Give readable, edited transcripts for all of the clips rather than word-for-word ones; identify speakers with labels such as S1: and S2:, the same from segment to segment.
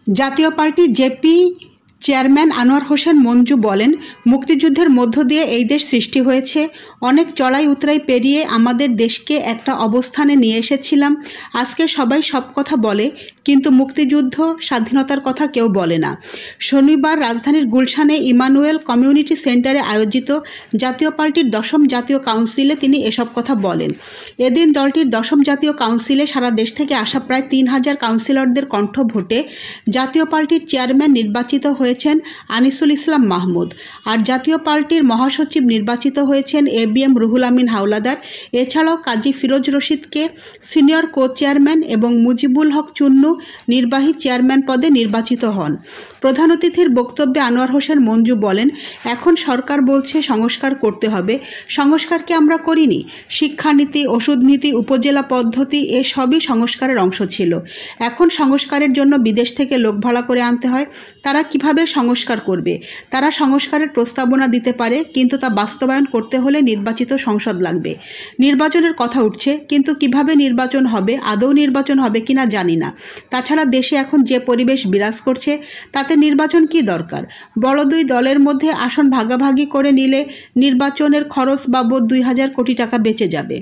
S1: জাতীয় party JP chairman Anwar Hossain Manju বলেন, মুক্তিযুদ্ধের মধ্য দিয়ে এই দেশ সৃষ্টি হয়েছে। অনেক চড়াই উতরাই পেরিয়ে আমাদের দেশকে একটা অবস্থানে নিয়ে এসেছিলাম। আজকে সবাই সব কথা বলে, কিন্তু মুক্তিযুদ্ধ স্বাধীনতার কথা কেউ বলে না। শনিবার রাজধানীর গুলশানে ইমানুয়েল কমিউনিটি সেন্টারে আয়োজিত জাতীয় পার্টির 10ম জাতীয় কাউন্সিলে তিনি এসব কথা বলেন। এদিন দলটির 10ম জাতীয় কাউন্সিলে সারা দেশ থেকে আসা প্রায় 3000 কাউন্সিলরদের কণ্ঠ ভোটে জাতীয় পার্টির চেয়ারম্যান নির্বাচিত হয়েছেন আনিসুল ইসলাম মাহমুদ। আর জাতীয় পার্টির মহাসচিব নির্বাচিত হয়েছেন ABM রুহুল আমিন হাওলাদার। এছাড়াও কাজী ফিরোজ রশিদকে সিনিয়র কো চেয়ারম্যান এবং মুজিবুল হক চুন্নু নির্বাহী চেয়ারম্যান পদে নির্বাচিত হন। প্রধান অতিথির বক্তব্যে আনোয়ার হোসেন মঞ্জু বলেন, এখন সরকার বলছে সংস্কার করতে হবে। সংস্কারকে আমরা করিনি। শিক্ষানীতি, ওষুধ নীতি, উপজেলা পদ্ধতি এসবই সংস্কারের অংশ ছিল। এখন সংস্কারের জন্য বিদেশ থেকে লোক ভাড়া করে আনতে হয়। তারা কিভাবে সংস্কার করবে? তারা সংস্কারের প্রস্তাবনা দিতে পারে, কিন্তু তা বাস্তবায়ন করতে হলে নির্বাচিত সংসদ লাগবে। নির্বাচনের কথা উঠছে, কিন্তু কিভাবে নির্বাচন হবে, আদৌ নির্বাচন হবে কিনা জানি না। তাছাড়া দেশে এখন যে পরিবেশ বিরাজ করছে তাতে নির্বাচন কি দরকার? বড় দুই দলের মধ্যে আসন ভাগাভাগি করে নিলে নির্বাচনের খরচ বাবদ 2000 কোটি টাকা বেঁচে যাবে।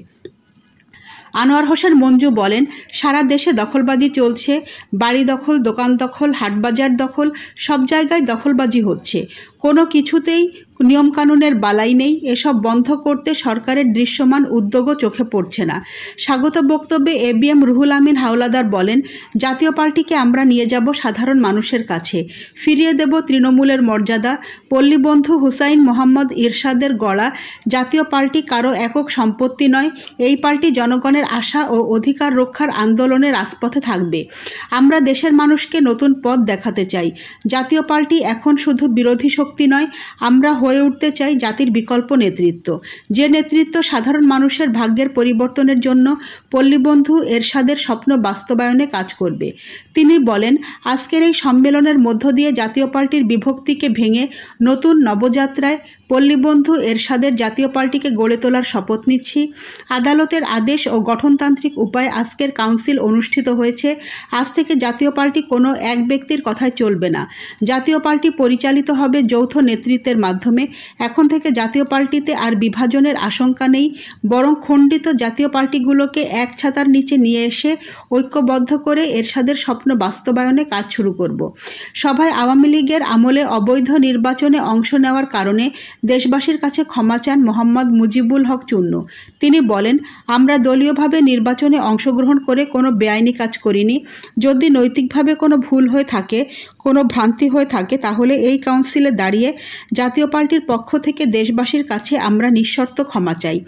S1: আনোয়ার হোসেন মঞ্জু বলেন, সারা দেশে দখলবাজি চলছে। বাড়ি দখল, দোকান দখল, হাটবাজার দখল, সব জায়গায় দখলবাজি হচ্ছে। কোনো কিছুতেই নিয়মকানুনের বালাই নেই। এসব বন্ধ করতে সরকারের দৃশ্যমান উদ্যোগও চোখে পড়ছে না। স্বাগত বক্তব্যে ABM রুহুল আমিন হাওলাদার বলেন, জাতীয় পার্টিকে আমরা নিয়ে যাব সাধারণ মানুষের কাছে। ফিরিয়ে দেব তৃণমূলের মর্যাদা। পল্লীবন্ধু হুসাইন মোহাম্মদ ইরশাদের গড়া জাতীয় পার্টি কারো একক সম্পত্তি নয়। এই পার্টি জনগণের আশা ও অধিকার রক্ষার আন্দোলনে রাজপথে থাকবে। আমরা দেশের মানুষকে নতুন পথ দেখাতে চাই। জাতীয় পার্টি এখন শুধু বিরোধী শক্তি নয়, আমরা হয়ে উঠতে চাই জাতির বিকল্প নেতৃত্ব, যে নেতৃত্ব সাধারণ মানুষের ভাগ্যের পরিবর্তনের জন্য পল্লীবন্ধু এরশাদের স্বপ্ন বাস্তবায়নে কাজ করবে। তিনি বলেন, আজকের এই সম্মেলনের মধ্য দিয়ে জাতীয় পার্টির বিভক্তিকে ভেঙে নতুন নবযাত্রায় পল্লীবন্ধু এরশাদের জাতীয় পার্টিকে গড়ে তোলার শপথ নিচ্ছি। আদালতের আদেশ ও গঠনতান্ত্রিক উপায়ে আজকের কাউন্সিল অনুষ্ঠিত হয়েছে। আজ থেকে জাতীয় পার্টি কোনো এক ব্যক্তির কথায় চলবে না। জাতীয় পার্টি পরিচালিত হবে যৌথ নেতৃত্বের মাধ্যমে। এখন থেকে জাতীয় পার্টিতে আর বিভাজনের আশঙ্কা নেই, বরং খণ্ডিত জাতীয় পার্টিগুলোকে এক ছাতার নিচে নিয়ে এসে ঐক্যবদ্ধ করে এরশাদের স্বপ্ন বাস্তবায়নে কাজ শুরু করব। সভায় আওয়ামী লীগের আমলে অবৈধ নির্বাচনে অংশ নেওয়ার কারণে দেশবাসীর কাছে ক্ষমা চান মোহাম্মদ মুজিবুল হক চুন্নু। তিনি বলেন, আমরা দলীয়ভাবে নির্বাচনে অংশগ্রহণ করে কোনো বেআইনি কাজ করিনি। যদি নৈতিকভাবে কোনো ভুল হয়ে থাকে, কোনো ভ্রান্তি হয়ে থাকে, তাহলে এই কাউন্সিলে দাঁড়িয়ে জাতীয় পার্টির পক্ষ থেকে দেশবাসীর কাছে আমরা নিঃশর্ত ক্ষমা চাই।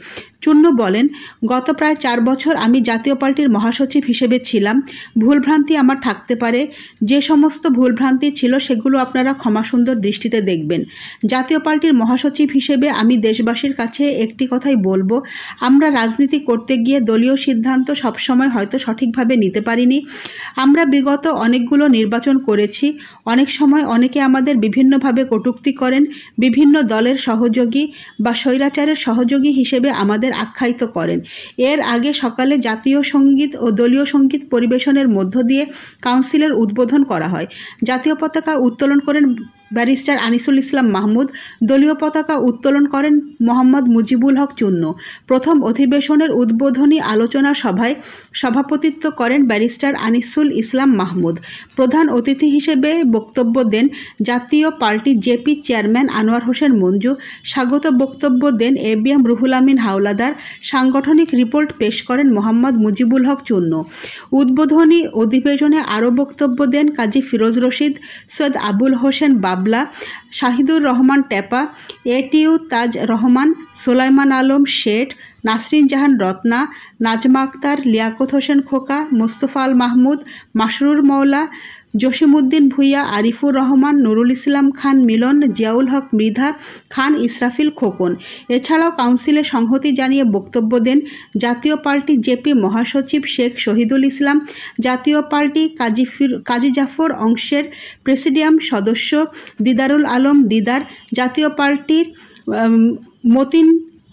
S1: চুন্নু বলেন, গত প্রায় 4 বছর আমি জাতীয় পার্টির মহাসচিব হিসেবে ছিলাম। ভুলভ্রান্তি আমার থাকতে পারে। যে সমস্ত ভুলভ্রান্তি ছিল সেগুলো আপনারা ক্ষমাসুন্দর দৃষ্টিতে দেখবেন। জাতীয় পার্টির মহাসচিব হিসেবে আমি দেশবাসীর কাছে একটি কথাই বলবো, আমরা রাজনীতি করতে গিয়ে দলীয় সিদ্ধান্ত সবসময় হয়তো সঠিকভাবে নিতে পারিনি। আমরা বিগত অনেকগুলো নির্বাচন করেছি। অনেক সময় অনেকে আমাদের বিভিন্নভাবে কটূক্তি করেন, বিভিন্ন দলের সহযোগী বা স্বৈরাচারের সহযোগী হিসেবে আমাদের আখ্যায়িত করেন। এর আগে সকালে জাতীয় সঙ্গীত ও দলীয় সঙ্গীত পরিবেশনের মধ্য দিয়ে কাউন্সিলের উদ্বোধন করা হয়। জাতীয় পতাকা উত্তোলন করেন ব্যারিস্টার আনিসুল ইসলাম মাহমুদ। দলীয় পতাকা উত্তোলন করেন মোহাম্মদ মুজিবুল হক চুন্নু। প্রথম অধিবেশনের উদ্বোধনী আলোচনা সভায় সভাপতিত্ব করেন ব্যারিস্টার আনিসুল ইসলাম মাহমুদ। প্রধান অতিথি হিসেবে বক্তব্য দেন জাতীয় party JP chairman Anwar Hossain Manju. স্বাগত বক্তব্য দেন ABM রুহুল আমিন হাওলাদার। সাংগঠনিক রিপোর্ট পেশ করেন মোহাম্মদ মুজিবুল হক চুন্নু। উদ্বোধনী অধিবেশনে আরও বক্তব্য দেন কাজী ফিরোজ রশিদ, সৈয়দ আবুল হোসেন বাবলা, শাহিদুর রহমান টেপা, ATU তাজ রহমান, সোলাইমান আলম শেঠ, নাসরিন জাহান রত্না, নাজমা আক্তার, লিয়াকত হোসেন খোকা, মোস্তফা আল মাহমুদ, মাসরুর মৌলা, জসিমউদ্দিন ভুইয়া, আরিফুর রহমান, নুরুল ইসলাম খান মিলন, জিয়াউল হক মৃধা, খান ইসরাফিল খোকন। এছাড়াও কাউন্সিলে সংহতি জানিয়ে বক্তব্য দেন জাতীয় পার্টি জেপি মহাসচিব শেখ শহীদুল ইসলাম, জাতীয় পার্টি কাজী জাফর অংশের প্রেসিডিয়াম সদস্য দিদারুল আলম দিদার, জাতীয় পার্টির মতিন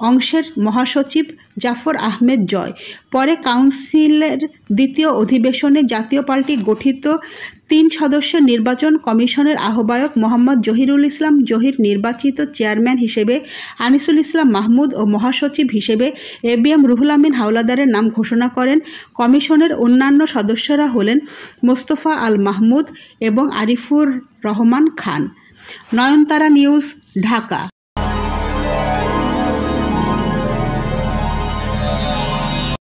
S1: অংশের মহাসচিব জাফর আহমেদ জয়। পরে কাউন্সিলের দ্বিতীয় অধিবেশনে জাতীয় পার্টি গঠিত 3 সদস্যের নির্বাচন কমিশনের আহ্বায়ক মোহাম্মদ জহিরুল ইসলাম জহির নির্বাচিত চেয়ারম্যান হিসেবে আনিসুল ইসলাম মাহমুদ ও মহাসচিব হিসেবে এবিএম রুহুল আমিন হাওলাদারের নাম ঘোষণা করেন। কমিশনের অন্যান্য সদস্যরা হলেন মোস্তফা আল মাহমুদ এবং আরিফুর রহমান খান। নয়নতারা নিউজ, ঢাকা।